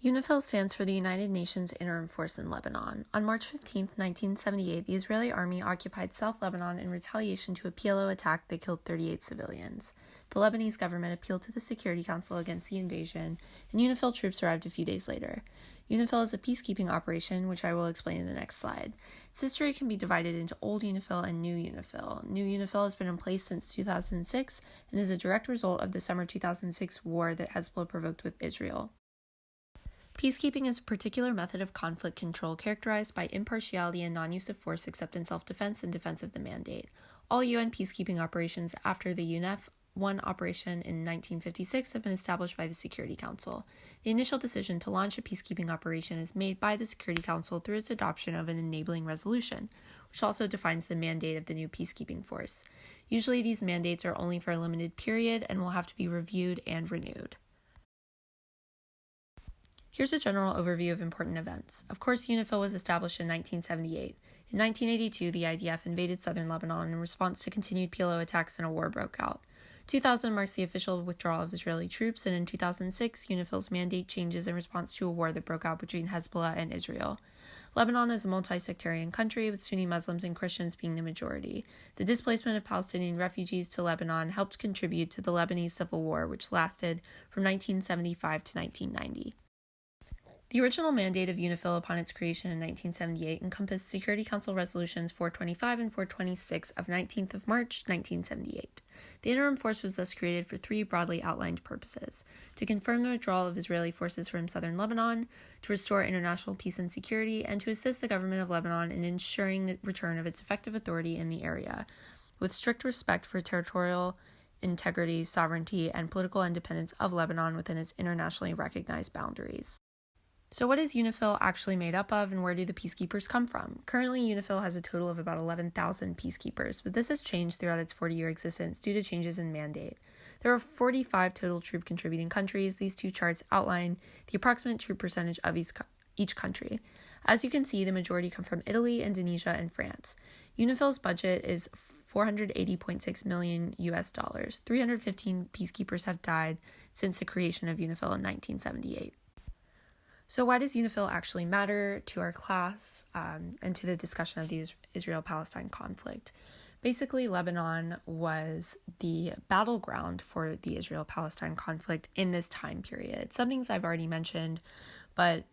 Unifil stands for the United Nations Interim Force in Lebanon. On March 15, 1978, the Israeli army occupied South Lebanon in retaliation to a PLO attack that killed 38 civilians. The Lebanese government appealed to the Security Council against the invasion, and Unifil troops arrived a few days later. Unifil is a peacekeeping operation, which I will explain in the next slide. Its history can be divided into Old Unifil and New Unifil. New Unifil has been in place since 2006 and is a direct result of the summer 2006 war that Hezbollah provoked with Israel. Peacekeeping is a particular method of conflict control characterized by impartiality and non-use of force except in self-defense and defense of the mandate. All UN peacekeeping operations after the UNEF I operation in 1956 have been established by the Security Council. The initial decision to launch a peacekeeping operation is made by the Security Council through its adoption of an enabling resolution, which also defines the mandate of the new peacekeeping force. Usually these mandates are only for a limited period and will have to be reviewed and renewed. Here's a general overview of important events. Of course, Unifil was established in 1978. In 1982, the IDF invaded southern Lebanon in response to continued PLO attacks and a war broke out. 2000 marks the official withdrawal of Israeli troops, and in 2006, Unifil's mandate changes in response to a war that broke out between Hezbollah and Israel. Lebanon is a multi-sectarian country, with Sunni Muslims and Christians being the majority. The displacement of Palestinian refugees to Lebanon helped contribute to the Lebanese Civil War, which lasted from 1975 to 1990. The original mandate of Unifil upon its creation in 1978 encompassed Security Council Resolutions 425 and 426 of 19th of March, 1978. The interim force was thus created for three broadly outlined purposes: to confirm the withdrawal of Israeli forces from southern Lebanon, to restore international peace and security, and to assist the government of Lebanon in ensuring the return of its effective authority in the area, with strict respect for territorial integrity, sovereignty, and political independence of Lebanon within its internationally recognized boundaries. So what is Unifil actually made up of, and where do the peacekeepers come from? Currently, Unifil has a total of about 11,000 peacekeepers, but this has changed throughout its 40-year existence due to changes in mandate. There are 45 total troop contributing countries. These two charts outline the approximate troop percentage of each country. As you can see, the majority come from Italy, Indonesia, and France. Unifil's budget is $480.6 million US. 315 peacekeepers have died since the creation of Unifil in 1978. So why does Unifil actually matter to our class and to the discussion of the Israel-Palestine conflict? Basically, Lebanon was the battleground for the Israel-Palestine conflict in this time period. Some things I've already mentioned, but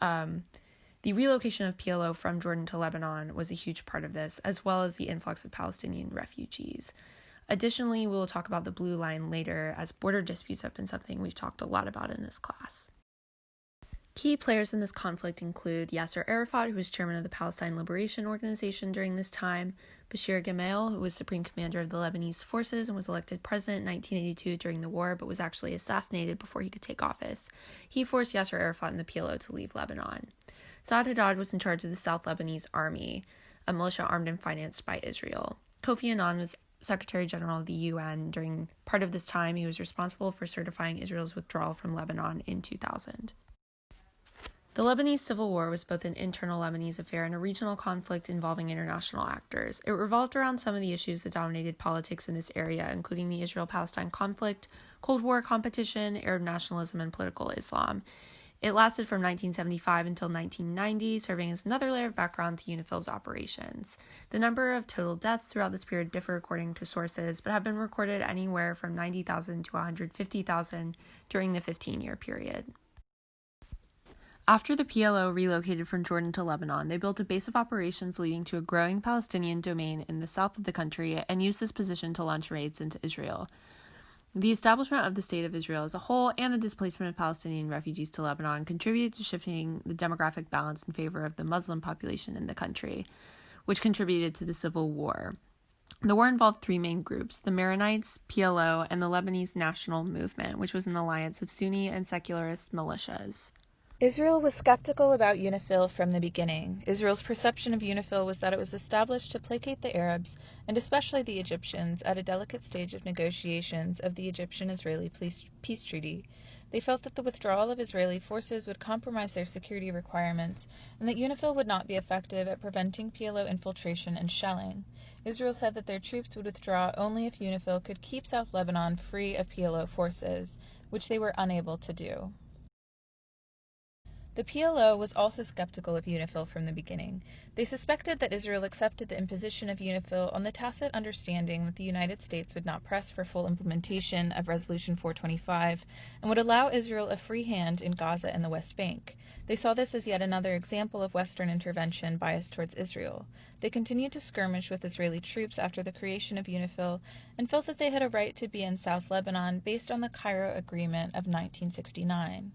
the relocation of PLO from Jordan to Lebanon was a huge part of this, as well as the influx of Palestinian refugees. Additionally, we'll talk about the Blue Line later, as border disputes have been something we've talked a lot about in this class. Key players in this conflict include Yasser Arafat, who was chairman of the Palestine Liberation Organization during this time, Bashir Gemayel, who was supreme commander of the Lebanese forces and was elected president in 1982 during the war, but was actually assassinated before he could take office. He forced Yasser Arafat and the PLO to leave Lebanon. Saad Haddad was in charge of the South Lebanese Army, a militia armed and financed by Israel. Kofi Annan was Secretary General of the UN. During part of this time, he was responsible for certifying Israel's withdrawal from Lebanon in 2000. The Lebanese Civil War was both an internal Lebanese affair and a regional conflict involving international actors. It revolved around some of the issues that dominated politics in this area, including the Israel-Palestine conflict, Cold War competition, Arab nationalism, and political Islam. It lasted from 1975 until 1990, serving as another layer of background to Unifil's operations. The number of total deaths throughout this period differ according to sources, but have been recorded anywhere from 90,000 to 150,000 during the 15-year period. After the PLO relocated from Jordan to Lebanon, they built a base of operations leading to a growing Palestinian domain in the south of the country and used this position to launch raids into Israel. The establishment of the State of Israel as a whole and the displacement of Palestinian refugees to Lebanon contributed to shifting the demographic balance in favor of the Muslim population in the country, which contributed to the civil war. The war involved three main groups: the Maronites, PLO, and the Lebanese National Movement, which was an alliance of Sunni and secularist militias. Israel was skeptical about Unifil from the beginning. Israel's perception of Unifil was that it was established to placate the Arabs, and especially the Egyptians, at a delicate stage of negotiations of the Egyptian-Israeli peace treaty. They felt that the withdrawal of Israeli forces would compromise their security requirements, and that Unifil would not be effective at preventing PLO infiltration and shelling. Israel said that their troops would withdraw only if Unifil could keep South Lebanon free of PLO forces, which they were unable to do. The PLO was also skeptical of Unifil from the beginning. They suspected that Israel accepted the imposition of Unifil on the tacit understanding that the United States would not press for full implementation of Resolution 425 and would allow Israel a free hand in Gaza and the West Bank. They saw this as yet another example of Western intervention biased towards Israel. They continued to skirmish with Israeli troops after the creation of Unifil and felt that they had a right to be in South Lebanon based on the Cairo Agreement of 1969.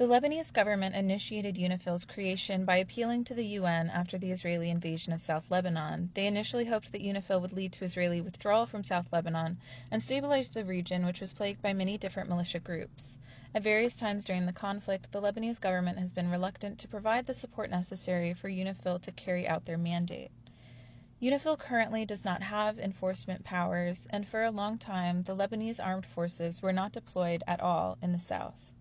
The Lebanese government initiated Unifil's creation by appealing to the UN after the Israeli invasion of South Lebanon. They initially hoped that Unifil would lead to Israeli withdrawal from South Lebanon and stabilize the region, which was plagued by many different militia groups. At various times during the conflict, the Lebanese government has been reluctant to provide the support necessary for Unifil to carry out their mandate. Unifil currently does not have enforcement powers, and for a long time, the Lebanese armed forces were not deployed at all in the south.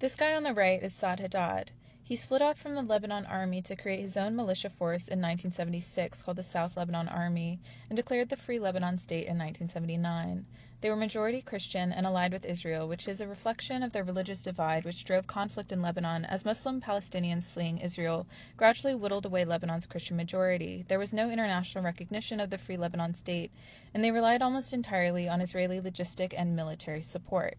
This guy on the right is Saad Haddad. He split off from the Lebanon Army to create his own militia force in 1976 called the South Lebanon Army and declared the Free Lebanon State in 1979. They were majority Christian and allied with Israel, which is a reflection of their religious divide which drove conflict in Lebanon as Muslim Palestinians fleeing Israel gradually whittled away Lebanon's Christian majority. There was no international recognition of the Free Lebanon State, and they relied almost entirely on Israeli logistic and military support.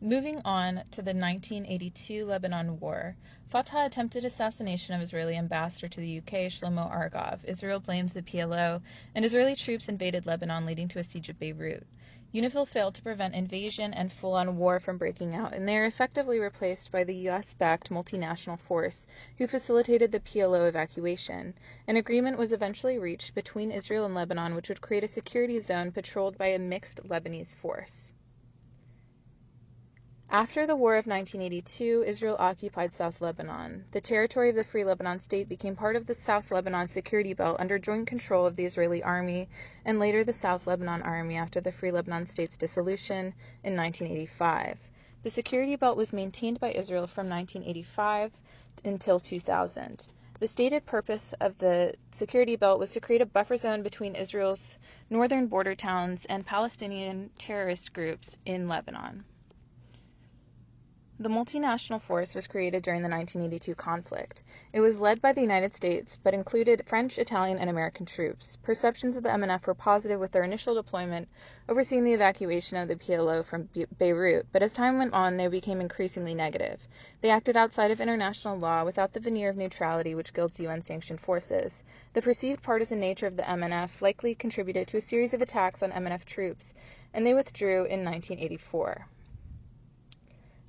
Moving on to the 1982 Lebanon War, Fatah attempted assassination of Israeli ambassador to the UK, Shlomo Argov. Israel blamed the PLO, and Israeli troops invaded Lebanon, leading to a siege of Beirut. Unifil failed to prevent invasion and full-on war from breaking out, and they are effectively replaced by the US-backed multinational force who facilitated the PLO evacuation. An agreement was eventually reached between Israel and Lebanon, which would create a security zone patrolled by a mixed Lebanese force. After the War of 1982, Israel occupied South Lebanon. The territory of the Free Lebanon State became part of the South Lebanon Security Belt under joint control of the Israeli Army and later the South Lebanon Army after the Free Lebanon State's dissolution in 1985. The Security Belt was maintained by Israel from 1985 until 2000. The stated purpose of the Security Belt was to create a buffer zone between Israel's northern border towns and Palestinian terrorist groups in Lebanon. The multinational force was created during the 1982 conflict. It was led by the United States, but included French, Italian, and American troops. Perceptions of the MNF were positive with their initial deployment, overseeing the evacuation of the PLO from Beirut, but as time went on, they became increasingly negative. They acted outside of international law without the veneer of neutrality which gilds UN-sanctioned forces. The perceived partisan nature of the MNF likely contributed to a series of attacks on MNF troops, and they withdrew in 1984.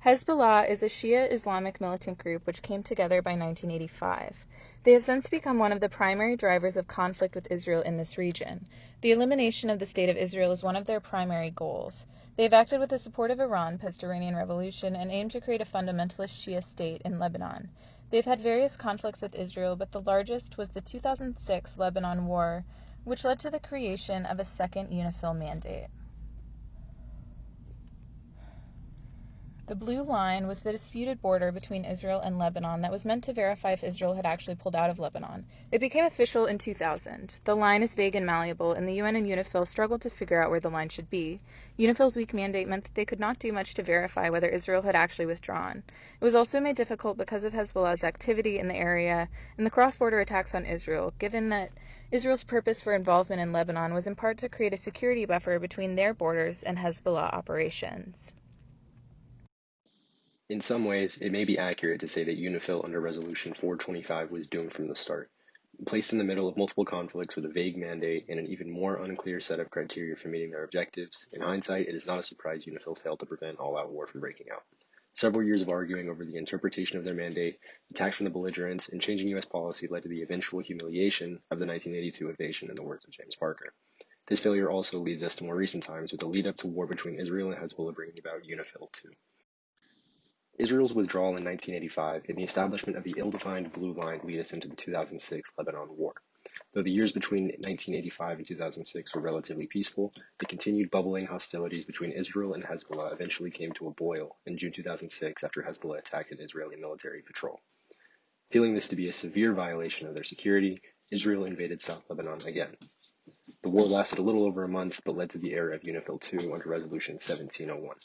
Hezbollah is a Shia Islamic militant group which came together by 1985. They have since become one of the primary drivers of conflict with Israel in this region. The elimination of the State of Israel is one of their primary goals. They have acted with the support of Iran post-Iranian Revolution and aim to create a fundamentalist Shia state in Lebanon. They have had various conflicts with Israel, but the largest was the 2006 Lebanon War, which led to the creation of a second Unifil mandate. The blue line was the disputed border between Israel and Lebanon that was meant to verify if Israel had actually pulled out of Lebanon. It became official in 2000. The line is vague and malleable, and the UN and Unifil struggled to figure out where the line should be. Unifil's weak mandate meant that they could not do much to verify whether Israel had actually withdrawn. It was also made difficult because of Hezbollah's activity in the area and the cross-border attacks on Israel, given that Israel's purpose for involvement in Lebanon was in part to create a security buffer between their borders and Hezbollah operations. In some ways, it may be accurate to say that Unifil under Resolution 425 was doomed from the start. Placed in the middle of multiple conflicts with a vague mandate and an even more unclear set of criteria for meeting their objectives, in hindsight, it is not a surprise Unifil failed to prevent all-out war from breaking out. Several years of arguing over the interpretation of their mandate, attacks from the belligerents, and changing U.S. policy led to the eventual humiliation of the 1982 invasion, in the words of James Parker. This failure also leads us to more recent times, with the lead-up to war between Israel and Hezbollah bringing about Unifil too. Israel's withdrawal in 1985 and the establishment of the ill-defined blue line lead us into the 2006 Lebanon War. Though the years between 1985 and 2006 were relatively peaceful, the continued bubbling hostilities between Israel and Hezbollah eventually came to a boil in June 2006 after Hezbollah attacked an Israeli military patrol. Feeling this to be a severe violation of their security, Israel invaded South Lebanon again. The war lasted a little over a month, but led to the era of Unifil II under Resolution 1701.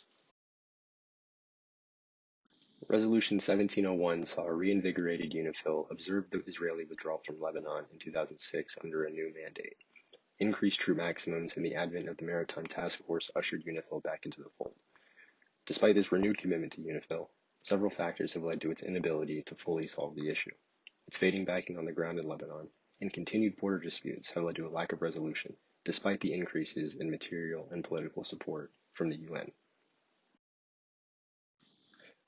Resolution 1701 saw a reinvigorated Unifil observe the Israeli withdrawal from Lebanon in 2006 under a new mandate. Increased troop maximums and the advent of the Maritime Task Force ushered Unifil back into the fold. Despite this renewed commitment to Unifil, several factors have led to its inability to fully solve the issue. Its fading backing on the ground in Lebanon and continued border disputes have led to a lack of resolution, despite the increases in material and political support from the UN.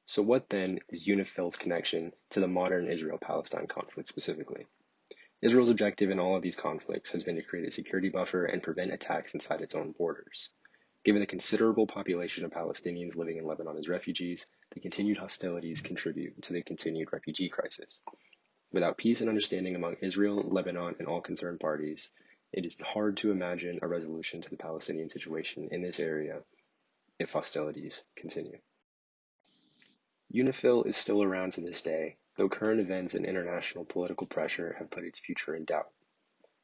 So what then is Unifil's connection to the modern Israel-Palestine conflict specifically? Israel's objective in all of these conflicts has been to create a security buffer and prevent attacks inside its own borders. Given the considerable population of Palestinians living in Lebanon as refugees, the continued hostilities contribute to the continued refugee crisis. Without peace and understanding among Israel, Lebanon, and all concerned parties, it is hard to imagine a resolution to the Palestinian situation in this area if hostilities continue. Unifil is still around to this day, though current events and international political pressure have put its future in doubt.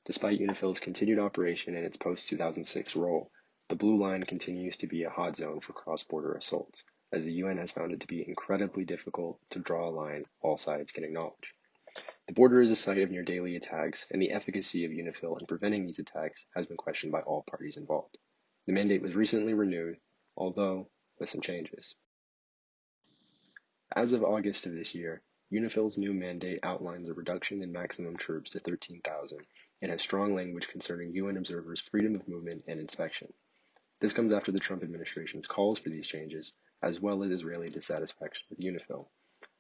Despite Unifil's continued operation and its post-2006 role, the Blue Line continues to be a hot zone for cross-border assaults, as the UN has found it to be incredibly difficult to draw a line all sides can acknowledge. The border is a site of near-daily attacks, and the efficacy of Unifil in preventing these attacks has been questioned by all parties involved. The mandate was recently renewed, although with some changes. As of August of this year, Unifil's new mandate outlines a reduction in maximum troops to 13,000 and has strong language concerning UN observers' freedom of movement and inspection. This comes after the Trump administration's calls for these changes, as well as Israeli dissatisfaction with Unifil.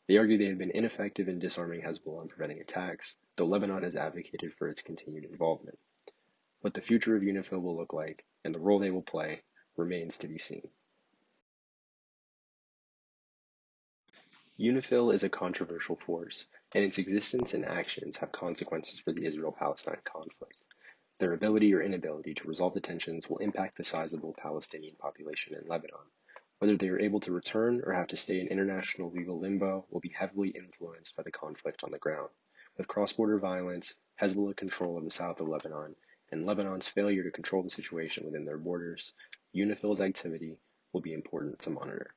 They argue they have been ineffective in disarming Hezbollah and preventing attacks, though Lebanon has advocated for its continued involvement. What the future of Unifil will look like, and the role they will play, remains to be seen. Unifil is a controversial force, and its existence and actions have consequences for the Israel-Palestine conflict. Their ability or inability to resolve the tensions will impact the sizable Palestinian population in Lebanon. Whether they are able to return or have to stay in international legal limbo will be heavily influenced by the conflict on the ground. With cross-border violence, Hezbollah control of the south of Lebanon, and Lebanon's failure to control the situation within their borders, Unifil's activity will be important to monitor.